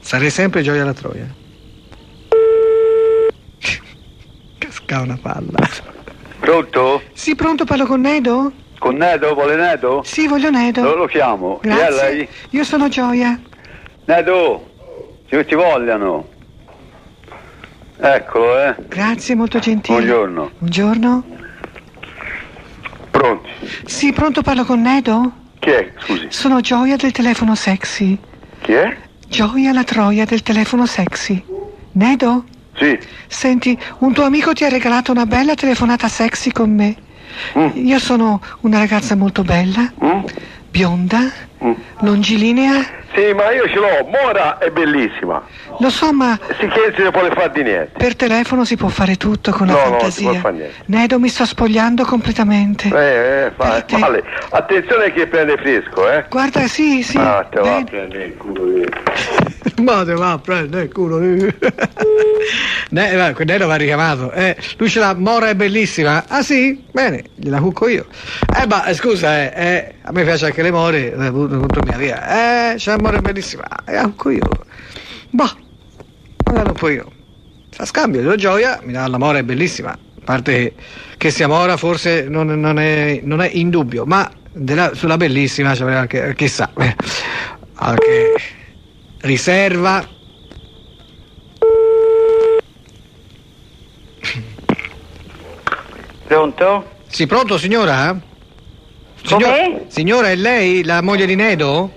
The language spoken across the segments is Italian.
Sarei sempre Gioia la Troia. Casca una palla. Pronto? Sì, pronto, parlo con Nedo? Con Nedo? Vuole Nedo? Sì, voglio Nedo. Lo chiamo. Grazie. Chi è lei? Io sono Gioia. Nedo, ci vogliano. Eccolo, Grazie, molto gentile. Buongiorno. Buongiorno. Pronti? Sì, pronto, parlo con Nedo? Chi è? Scusi. Sono Gioia del telefono sexy. Chi è? Gioia la Troia del telefono sexy. Nedo? Sì. Senti, un tuo amico ti ha regalato una bella telefonata sexy con me. Io sono una ragazza molto bella, bionda, longilinea. Sì, ma io ce l'ho, Mora è bellissima. Lo so, ma Sì, che non se ne può fare di niente. per telefono si può fare tutto con la No, fantasia. non si può fare niente. Nedo, mi sto spogliando completamente. Te. Vale. Attenzione che prende fresco, Guarda, sì. Te va a Bene. prendere il culo. Ma te va a prendere il culo. Nedo va richiamato. Lui ce l'ha, Mora è bellissima. Ah sì? Bene, gliela cucco io. Ma scusa, a me piace anche le more, punto mia via. C'è Mora è bellissima. La cucco io. Boh, guardalo un po' io. Fa scambio, io Gioia, mi dà la Mora è bellissima. A parte che sia Mora forse non è in dubbio, ma sulla bellissima c'è anche, chissà, anche riserva. Pronto? Sì, pronto signora? Come? Signora, è lei la moglie di Nedo?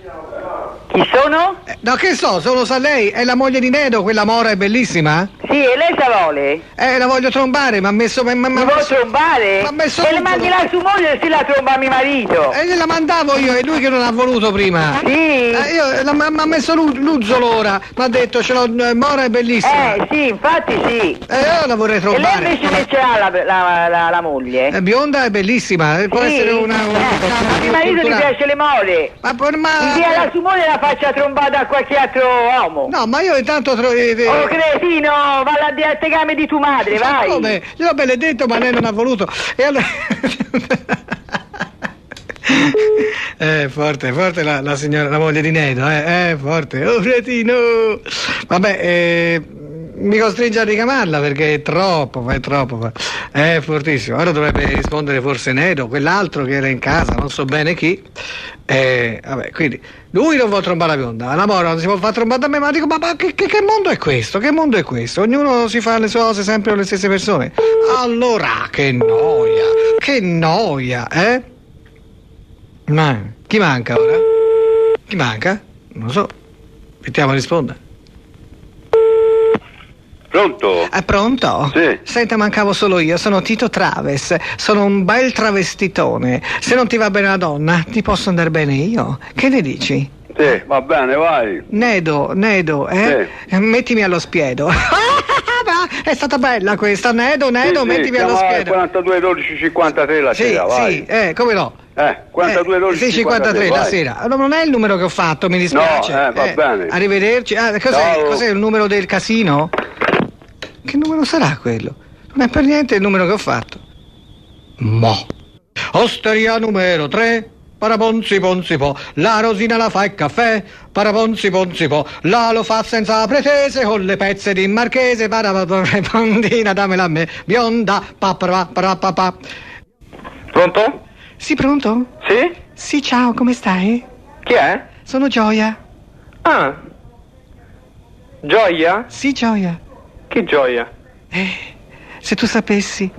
Chi sono? No, che so, solo sa lei, è la moglie di Nedo, quella Mora è bellissima? Sì, e lei sa vuole? La voglio trombare, mi ha messo... Mi vuoi trombare? Ma messo E le mandi la sua moglie e si la tromba a mio marito. gliela mandavo io, è lui che non ha voluto prima. Sì? Mi ha messo l'uzzolo ora, mi ha detto ce l'ho, Mora è bellissima. Sì, infatti sì. Io la vorrei E lei trombare. invece che ce l'ha la moglie? Bionda è bellissima, può essere una a mio marito gli piace le more. Ma Mi dia la sua moglie e la faccia trombata a qualche altro uomo. no, ma io intanto Oh cretino, va alla diattegame di tua madre, vai. Come? Io ve l'ho detto, ma lei non ha voluto. E allora... forte la signora, la moglie di Nedo, forte. Oh, cretino! Vabbè, mi costringe a ricamarla perché è troppo, è fortissimo. Ora dovrebbe rispondere forse Nedo, quell'altro che era in casa, non so bene chi. Vabbè, quindi lui non vuole trombare la bionda, la Mora non si può far trombare da me, ma dico, ma che mondo è questo? Che mondo è questo? Ognuno si fa le sue cose sempre con le stesse persone. Allora, che noia, Ma chi manca ora? Chi manca? Non lo so. Mettiamo a rispondere. Pronto? È pronto? Sì. Senta, mancavo solo io, sono Tito Traves, sono un bel travestitone. Se non ti va bene la donna, ti posso andare bene io. Che ne dici? Sì, va bene, vai. Nedo, Sì. mettimi allo spiedo. È stata bella questa, Nedo, mettimi allo spiedo. 42 12 53 la sera, vai. Sì, come no? 42 12 53 la vai. sera. Non è il numero che ho fatto, mi dispiace. No, va bene. Arrivederci. Cos'è il numero del casino? Che numero sarà quello? Non è per niente il numero che ho fatto. Osteria numero 3. Paraponzi ponzi po, la Rosina la fa il caffè, paraponzi ponzi po, la lo fa senza pretese, con le pezze di marchese, parapondina dammela a me, bionda, pa. Pronto? Sì, pronto? Sì? Sì, ciao, come stai? Chi è? Sono Gioia. Ah. Gioia? Sì, Gioia. Che gioia? Se tu sapessi,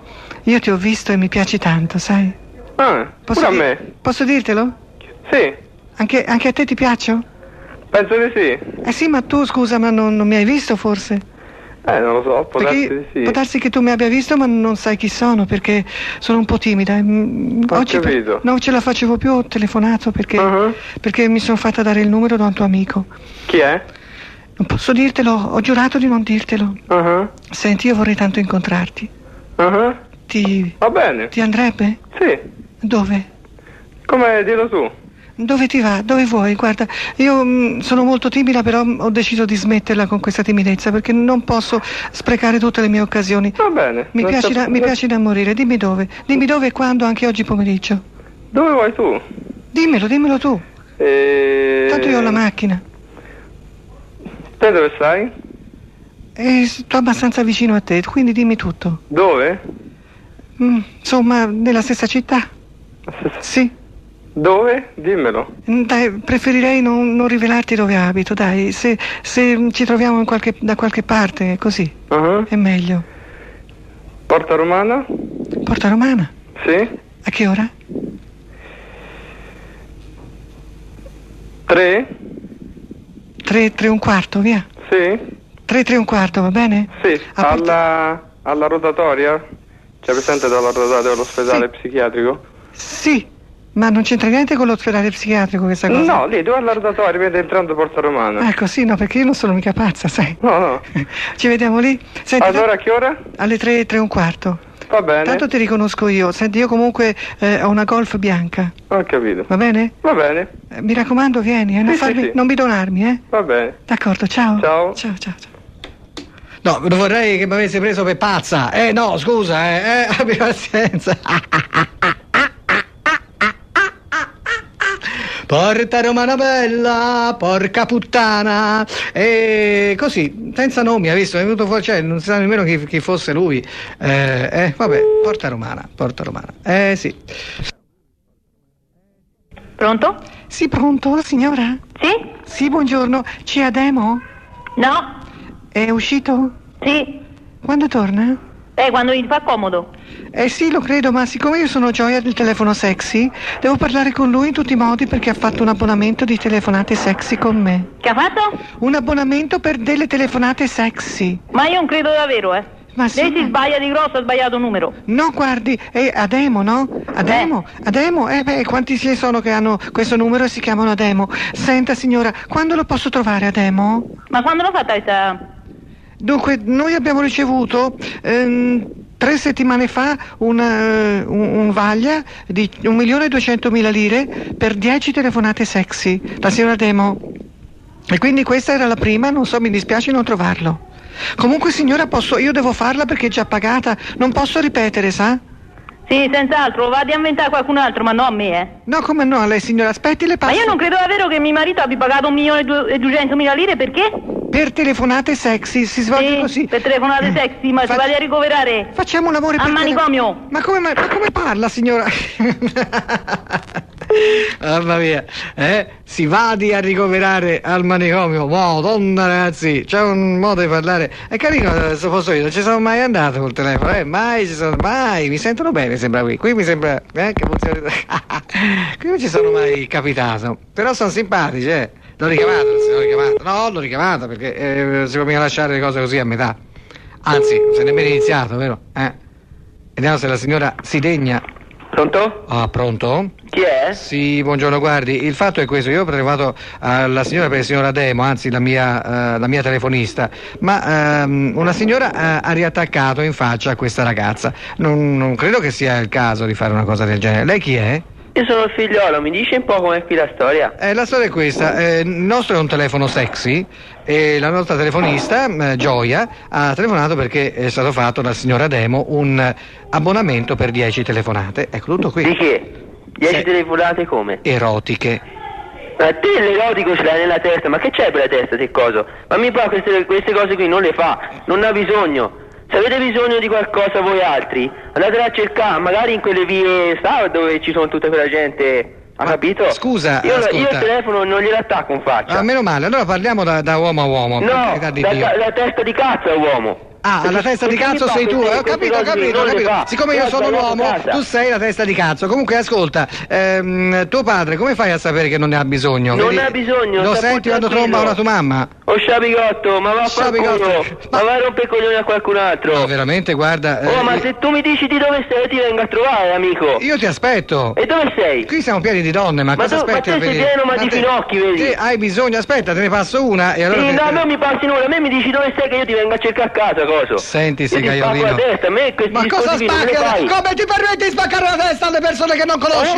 io ti ho visto e mi piaci tanto, sai? Ah, pure a me. Posso dirtelo? Sì, Anche a te ti piaccio? penso di sì. Sì, ma tu, scusa, ma non mi hai visto forse? Non lo so, può darsi di Perché sì. può darsi che tu mi abbia visto, ma non sai chi sono, perché sono un po' timida. Oggi capito. non ce la facevo più, ho telefonato perché mi sono fatta dare il numero da un tuo amico. Chi è? Non posso dirtelo, ho giurato di non dirtelo. Senti, io vorrei tanto incontrarti. Va bene. Ti andrebbe? Sì. Dove? Come dillo tu? Dove ti va? Dove vuoi? Guarda, io sono molto timida, però ho deciso di smetterla con questa timidezza perché non posso sprecare tutte le mie occasioni. Va bene. Mi piaci da morire. Dimmi dove e quando, anche oggi pomeriggio. Dove vuoi tu? Dimmelo tu. Tanto io ho la macchina. Te dove stai? Sto abbastanza vicino a te, quindi dimmi tutto. Dove? Insomma, nella stessa città. Sì. Dove? Dimmelo. Dai, preferirei non rivelarti dove abito, dai. Se ci troviamo da qualche parte, così. È meglio. Porta Romana? Porta Romana? Sì. A che ora? 3? 3 e un quarto, via. Sì. 3 e un quarto, va bene? Sì. Alla rotatoria? C'è presente dalla rotatoria dell'ospedale psichiatrico? Sì, ma non c'entra niente con l'ospedale psichiatrico questa cosa? No, lì, dove alla rotatoria, vede entrando Porta Romana. Ecco, sì, no, perché io non sono mica pazza, sai? No. Ci vediamo lì? Senti, allora a che ora? Alle 3 e un quarto. Va bene. Tanto ti riconosco io. Senti, io comunque ho una Golf bianca. Ho capito. Va bene? Va bene. Mi raccomando, vieni, Sì. non bidonarmi, Va bene. D'accordo, ciao. Ciao. Ciao. No, non vorrei che mi avesse preso per pazza. No, scusa, abbi pazienza. Porta Romana bella, porca puttana. E così, senza nomi, hai visto? È venuto fuori, cioè, non si sa nemmeno chi fosse lui. Vabbè, Porta Romana. Sì. Pronto? Sì, pronto, signora? Sì? Sì, buongiorno. C'è Ademo? No? È uscito? Sì? Quando torna? Quando gli fa comodo. Sì, lo credo, ma siccome io sono Gioia del telefono sexy, devo parlare con lui in tutti i modi perché ha fatto un abbonamento di telefonate sexy con me. Che ha fatto? Un abbonamento per delle telefonate sexy. Ma io non credo davvero, Ma sì, Lei si sbaglia di grosso, ha sbagliato numero. No, guardi, è Ademo, no? Ademo, quanti ce ne sono che hanno questo numero e si chiamano Ademo? Senta signora, quando lo posso trovare Ademo? Ma quando l'ho fatta questa... Dunque, noi abbiamo ricevuto 3 settimane fa un vaglia di 1.200.000 lire per 10 telefonate sexy, la signora Ademo. E quindi questa era la prima, non so, mi dispiace non trovarlo. Comunque signora, io devo farla perché è già pagata, non posso ripetere, sa? Sì, senz'altro, vadi a inventare qualcun altro, ma no a me, No, come no, a lei signora, aspetti le passo. Ma io non credo davvero che mio marito abbia pagato 1.200.000 lire, perché? Per telefonate sexy, si svolge così. Per telefonate sexy, ma si vada a ricoverare. Facciamo un lavoro a manicomio. Ma come parla signora? Mamma mia, si vadi a ricoverare al manicomio. Madonna ragazzi, c'è un modo di parlare. È carino, se fosse io, non ci sono mai andato col telefono, mai, mi sentono bene, sembra qui mi sembra che funziona. Qui non ci sono mai capitato, però sono simpatici, L'ho richiamato perché si può mica lasciare le cose così a metà. Anzi, non si è nemmeno iniziato, vero? Vediamo se la signora si degna. Pronto? Pronto? Chi è? Sì, buongiorno, guardi, il fatto è questo, io ho prelevato alla signora per il signor Ademo, anzi la mia telefonista, ma una signora ha riattaccato in faccia a questa ragazza. Non credo che sia il caso di fare una cosa del genere. Lei chi è? Io sono il figliolo, mi dici un po' com'è qui la storia? La storia è questa, il nostro è un telefono sexy e la nostra telefonista, Gioia, ha telefonato perché è stato fatto dal signor Ademo un abbonamento per 10 telefonate. Ecco, tutto qui. Di che? 10 telefonate come? Erotiche. Ma te l'erotico ce l'hai nella testa, ma che c'è per la testa te coso? Ma mi fa queste cose qui non le fa, non ha bisogno. Se avete bisogno di qualcosa voi altri, andatela a cercare, magari in quelle vie, dove ci sono tutta quella gente, ha capito? Scusa, io ascolta. il telefono non glielo attacco in faccia. Meno male, allora parliamo da uomo a uomo. No, la testa di cazzo è uomo. La testa di cazzo sei tu, ho capito. Siccome io sono un uomo, tu sei la testa di cazzo. Comunque ascolta, tuo padre come fai a sapere che non ne ha bisogno? Non ne ha bisogno. Lo senti quando tromba una tua mamma? Sciabigotto, ma va a qualcuno, ma vai a rompere i coglioni a qualcun altro. No, veramente, guarda. Ma se tu mi dici di dove sei, ti vengo a trovare, amico. Io ti aspetto. E dove sei? Qui siamo pieni di donne, ma cosa aspetti? Ma te sei pieno di finocchi, vedi? Hai bisogno, aspetta, te ne passo una e allora. Sì, no, non mi passi nulla, a me mi dici dove sei che io ti vengo a cercare a casa, coso. Senti, Io ti spacco Segaiolino. la testa, a me questi Ma cosa discorsi qui non me li spacca? fai. Come ti permetti di spaccare la testa alle persone che non conosci,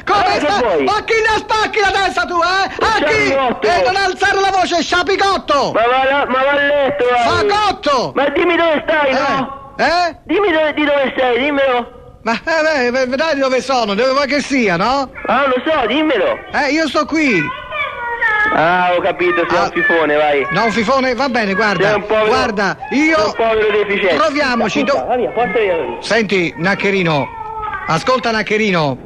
Come che vuoi? Ma chi ne spacchi la testa tu, A chi? Sciapicotto. Non alzare la voce, sciapicotto! Ma va a letto, vai. Fagotto! Ma dimmi dove stai, no? Dimmi di dove sei, dimmelo. Ma vedrai di dove sono, dove vuoi che sia, no? Ah, lo so, dimmelo. Io sto qui. Ah, ho capito, sei un fifone, vai. No, un fifone, va bene, guarda. Sei un povero, Guarda, sei io. un povero deficiente. Proviamoci. Va via, porta via. Senti, Naccherino. Ascolta, Naccherino.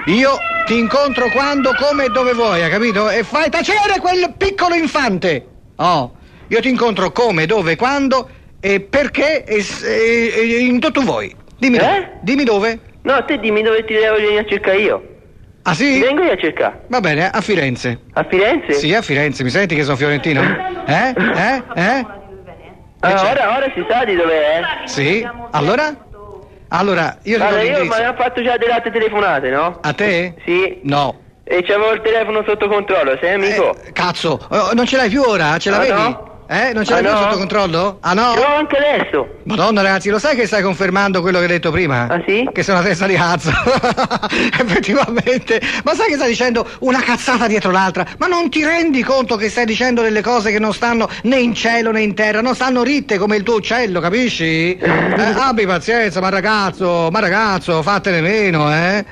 Io ti incontro quando, come e dove vuoi, hai capito? E fai tacere quel piccolo infante. Oh, io ti incontro come, dove, quando e perché e in tutto vuoi. Dimmi dove. Dimmi dove. No, te dimmi dove ti devo venire a cercare io. Ah sì? Ti vengo io a cercare. Va bene, a Firenze. A Firenze? Sì, a Firenze. Mi senti che sono fiorentino? Ora si sa di dov'è, Sì. Allora, io ti do Guarda, io l'indirizzo. mi hanno fatto già delle altre telefonate, no? A te? Sì. No. E c'avevo il telefono sotto controllo, sei amico? Cazzo, non ce l'hai più ora? Ce l'avevi? no? Non ce l'hai più no? sotto controllo? Ah no? Ce l'ho anche adesso. Madonna ragazzi, lo sai che stai confermando quello che hai detto prima? Ah sì? Che sei una testa di cazzo. Effettivamente. Ma sai che stai dicendo una cazzata dietro l'altra? Ma non ti rendi conto che stai dicendo delle cose che non stanno né in cielo né in terra, non stanno ritte come il tuo uccello, capisci? Abbi pazienza, ma ragazzo, fattene meno,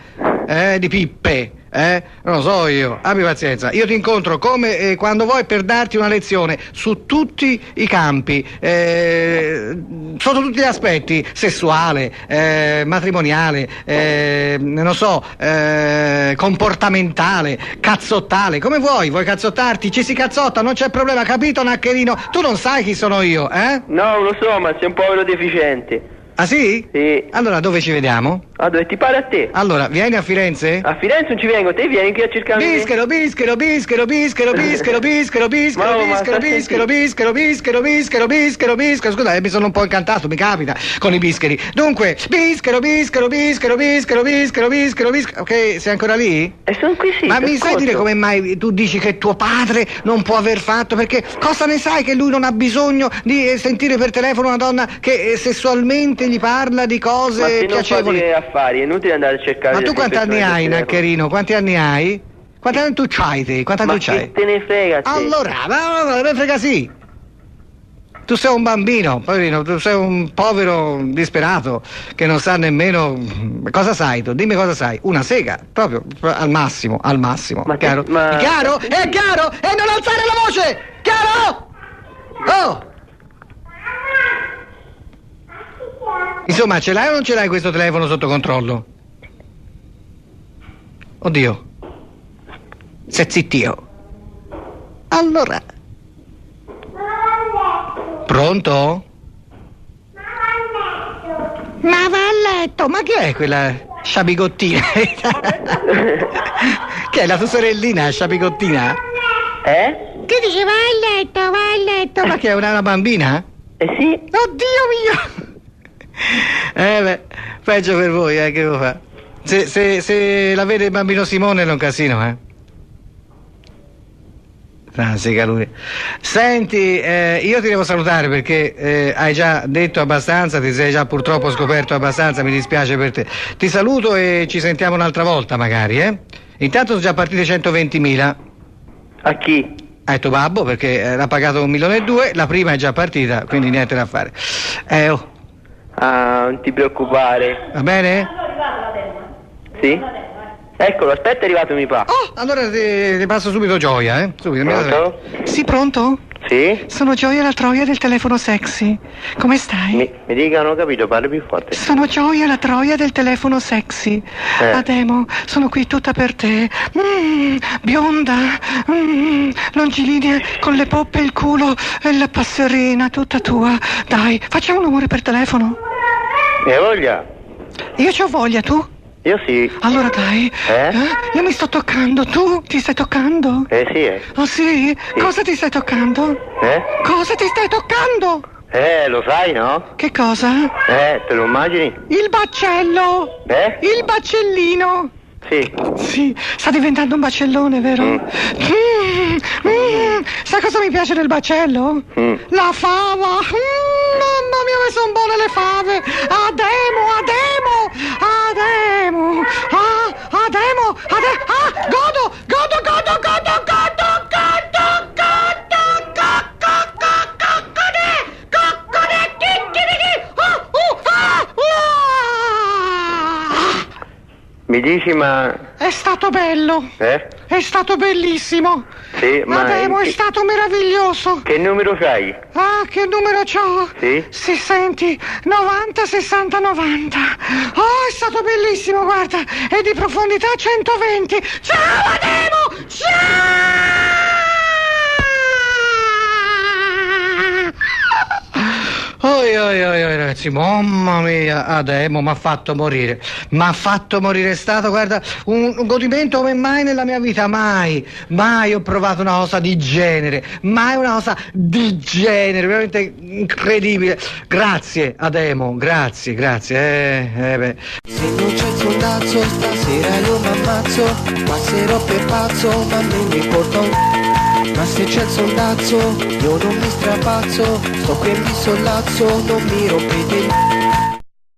di pippe. Non lo so io, abbi pazienza. Io ti incontro come e quando vuoi per darti una lezione su tutti i campi, sotto tutti gli aspetti, sessuale, matrimoniale, non so, comportamentale, cazzottale, come vuoi cazzottarti, ci si cazzotta, non c'è problema, capito Naccherino? Tu non sai chi sono io, No, lo so, ma sei un povero deficiente. Ah sì? Sì. Allora dove ci vediamo? Ah, dove ti pare a te? Allora, vieni a Firenze? A Firenze non ci vengo, te vieni qui a cercare me. Bischero, scusa, mi sono un po' incantato, mi capita con i bischeri. Dunque, bischero, ok, sei ancora lì? E sono qui, sì. Ma ti mi sai ascolto. dire come mai tu dici che tuo padre non può aver fatto? Perché cosa ne sai che lui non ha bisogno di sentire per telefono una donna che sessualmente gli parla di Ma cose se non piacevoli? fate affari, è inutile andare a cercare. Ma tu le quanti anni persone hai, sul telefono. Naccherino? Quanti anni hai? Quanti anni tu c'hai te? Quanti anni Ma tu c'hai? che te ne frega te? Allora, ma me frega sì. Tu sei un bambino, poverino, tu sei un povero disperato che non sa nemmeno cosa sai tu, dimmi cosa sai. Una sega, proprio al massimo. Ma Chiaro? che- ma- È chiaro? È chiaro? E non alzare la voce! Chiaro? Oh! Insomma, ce l'hai o non ce l'hai questo telefono sotto controllo? Oddio. Sei zittio. Allora. Pronto? Ma va a letto, ma che è quella sciabigottina? Che è la tua sorellina sciabigottina? Che dice va a letto? Ma che è una bambina? Eh sì. Oddio mio! Beh, peggio per voi, che devo fare? Se la vede il bambino Simone è un casino, Franzica lui. Senti, io ti devo salutare perché hai già detto abbastanza, ti sei già purtroppo scoperto abbastanza, mi dispiace per te. Ti saluto e ci sentiamo un'altra volta magari, Intanto sono già partite 120.000. A chi? A tuo babbo perché l'ha pagato 1,2 milioni, la prima è già partita, quindi niente da fare. Ah, non ti preoccupare. Va bene? Sì? Eccolo, aspetta, è arrivato mi pa. Oh, allora ti passo subito Gioia, Subito. Pronto? Sì, pronto? Sì? Sono Gioia la Troia del telefono sexy. Come stai? Mi dica, non ho capito, parli più forte. Sono Gioia la Troia del telefono sexy. Ademo, sono qui tutta per te. Bionda, longilinea, con le poppe, il culo e la passerina, tutta tua. Dai, facciamo un amore per telefono. E voglia? Io c'ho voglia, tu? Io sì. Allora dai. Io mi sto toccando, tu ti stai toccando? Sì, Oh sì? Cosa ti stai toccando? Cosa ti stai toccando? Lo sai, no? Che cosa? Te lo immagini? Il baccello! Il baccellino! Sì. Sì, sta diventando un bacellone, vero? Sai cosa mi piace del bacello? La fava. Mamma mia, come sono buone le fave. Ademo. Godo. Mi dici ma... È stato bello. È stato bellissimo. Sì, ma... Ademo, è stato meraviglioso. Che numero c'hai? Ah, che numero c'ho? Sì? Si senti 90 60 90. Oh, è stato bellissimo, guarda. E di profondità 120. Ciao Ademo! Ciao! Oi, ragazzi, mamma mia, Ademo mi ha fatto morire. È stato, guarda, un godimento come mai nella mia vita, mai ho provato una cosa di genere, veramente incredibile. Grazie, Ademo, grazie. Se non c'è il sondazzo stasera io m'ammazzo, passerò per pazzo ma non mi importa. Ma se c'è il sondazzo io non mi strapazzo, sto qui e mi sollazzo, non mi rompete